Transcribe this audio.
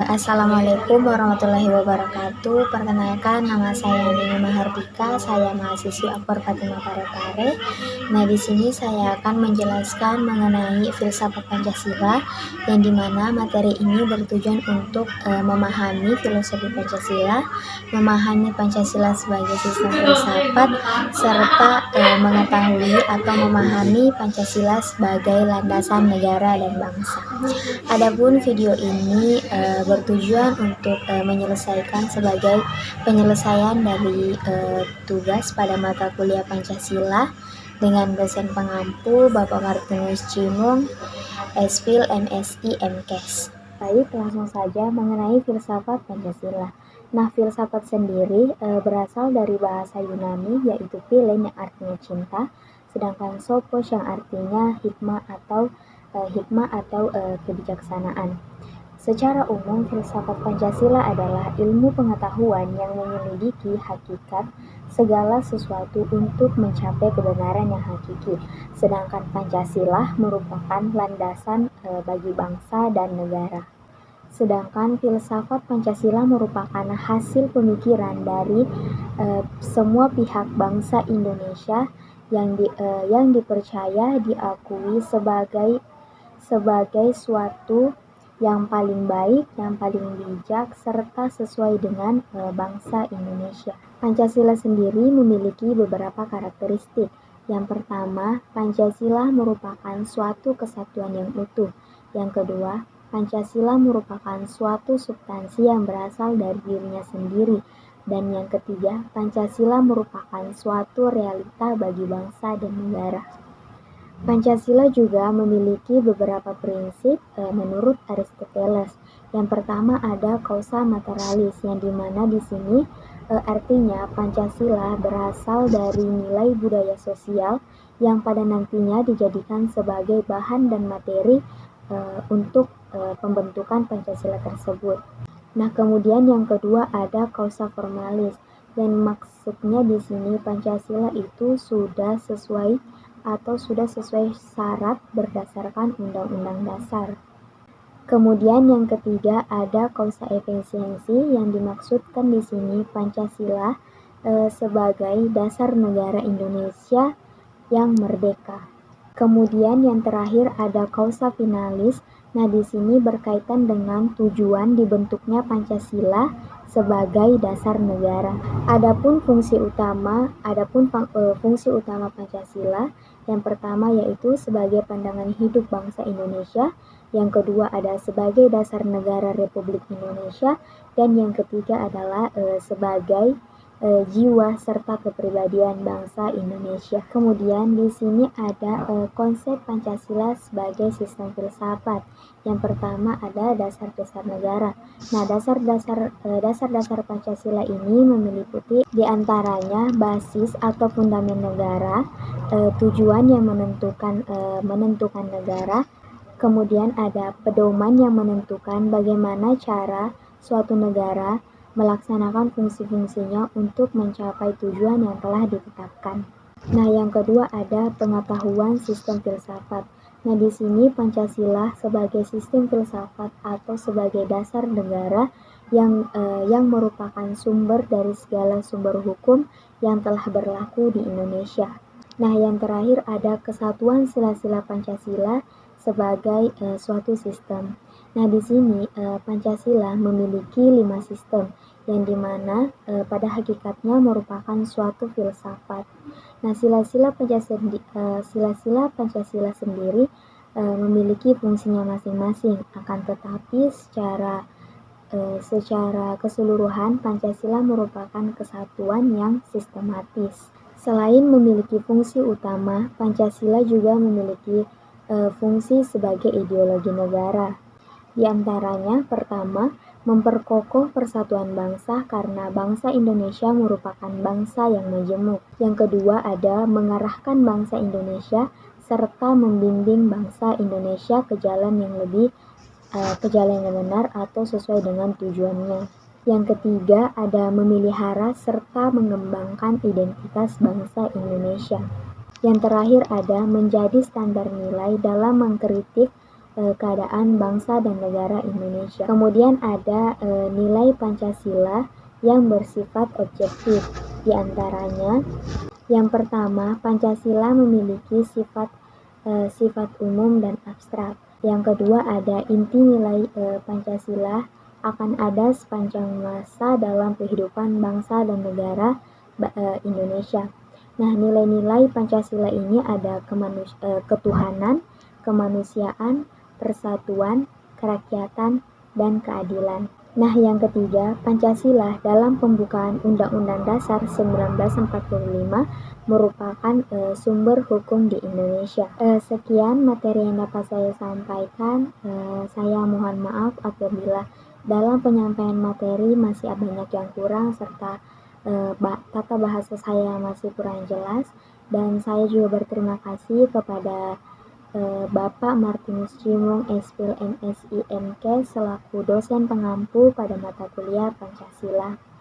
Assalamualaikum warahmatullahi wabarakatuh. Perkenalkan, nama saya Nini Mahardika. Saya mahasiswi Akbar Fatimah Parepare. Nah, di sini saya akan menjelaskan mengenai filsafat Pancasila, yang dimana materi ini bertujuan untuk memahami filosofi Pancasila, memahami Pancasila sebagai sistem filsafat, serta mengetahui atau memahami Pancasila sebagai landasan negara dan bangsa. Adapun video ini bertujuan untuk menyelesaikan sebagai penyelesaian dari tugas pada mata kuliah Pancasila dengan dosen pengampu Bapak Martinus Cimung, S.Phil, MSI, MKes. Baik, langsung saja mengenai filsafat Pancasila. Nah, filsafat sendiri berasal dari bahasa Yunani, yaitu philein yang artinya cinta, sedangkan sophos yang artinya hikmah atau kebijaksanaan. Secara umum, filsafat Pancasila adalah ilmu pengetahuan yang menyelidiki hakikat segala sesuatu untuk mencapai kebenaran yang hakiki. Sedangkan Pancasila merupakan landasan bagi bangsa dan negara. Sedangkan filsafat Pancasila merupakan hasil pemikiran dari semua pihak bangsa Indonesia yang dipercaya diakui sebagai suatu yang paling baik, yang paling bijak, serta sesuai dengan bangsa Indonesia. Pancasila sendiri memiliki beberapa karakteristik. Yang pertama, Pancasila merupakan suatu kesatuan yang utuh. Yang kedua, Pancasila merupakan suatu substansi yang berasal dari dirinya sendiri. Dan yang ketiga, Pancasila merupakan suatu realita bagi bangsa dan negara. Pancasila juga memiliki beberapa prinsip menurut Aristoteles. Yang pertama ada causa materialis, yang dimana di sini artinya Pancasila berasal dari nilai budaya sosial yang pada nantinya dijadikan sebagai bahan dan materi untuk pembentukan Pancasila tersebut. Nah, kemudian yang kedua ada causa formalis, dan maksudnya di sini Pancasila itu sudah sesuai syarat berdasarkan Undang-Undang Dasar. Kemudian yang ketiga ada causa efisiensi, yang dimaksudkan di sini Pancasila sebagai dasar negara Indonesia yang merdeka. Kemudian yang terakhir ada causa finalis. Nah, di sini berkaitan dengan tujuan dibentuknya Pancasila sebagai dasar negara. Adapun fungsi utama Pancasila, yang pertama yaitu sebagai pandangan hidup bangsa Indonesia, yang kedua ada sebagai dasar negara Republik Indonesia, dan yang ketiga adalah sebagai jiwa serta kepribadian bangsa Indonesia. Kemudian di sini ada konsep Pancasila sebagai sistem filsafat. Yang pertama ada dasar-dasar negara. Nah, dasar-dasar Pancasila ini meliputi diantaranya basis atau fundamen negara, tujuan yang menentukan negara, kemudian ada pedoman yang menentukan bagaimana cara suatu negara melaksanakan fungsi-fungsinya untuk mencapai tujuan yang telah ditetapkan. Nah, yang kedua ada pengetahuan sistem filsafat. Nah, di sini Pancasila sebagai sistem filsafat atau sebagai dasar negara yang merupakan sumber dari segala sumber hukum yang telah berlaku di Indonesia. Nah, yang terakhir ada kesatuan sila-sila Pancasila sebagai suatu sistem. Nah, di sini Pancasila memiliki 5 sistem, yang dimana pada hakikatnya merupakan suatu filsafat. Nah, sila-sila Pancasila sendiri memiliki fungsinya masing-masing, akan tetapi secara keseluruhan Pancasila merupakan kesatuan yang sistematis. Selain memiliki fungsi utama, Pancasila juga memiliki fungsi sebagai ideologi negara. Di antaranya, pertama, memperkokoh persatuan bangsa karena bangsa Indonesia merupakan bangsa yang majemuk. Yang kedua ada mengarahkan bangsa Indonesia serta membimbing bangsa Indonesia ke jalan yang benar atau sesuai dengan tujuannya. Yang ketiga ada memelihara serta mengembangkan identitas bangsa Indonesia. Yang terakhir ada menjadi standar nilai dalam mengkritik keadaan bangsa dan negara Indonesia. Kemudian ada nilai Pancasila yang bersifat objektif. Di antaranya, yang pertama, Pancasila memiliki sifat umum dan abstrak. Yang kedua, ada inti nilai Pancasila akan ada sepanjang masa dalam kehidupan bangsa dan negara Indonesia. Nah, nilai-nilai Pancasila ini ada ketuhanan, kemanusiaan, persatuan, kerakyatan, dan keadilan. Nah, yang ketiga, Pancasila dalam pembukaan Undang-Undang Dasar 1945 merupakan sumber hukum di Indonesia. Sekian materi yang dapat saya sampaikan. Saya mohon maaf apabila dalam penyampaian materi masih banyak yang kurang serta tata bahasa saya masih kurang jelas, dan saya juga berterima kasih kepada Bapak Martinus Cimung, SPIL MSI MK selaku dosen pengampu pada mata kuliah Pancasila.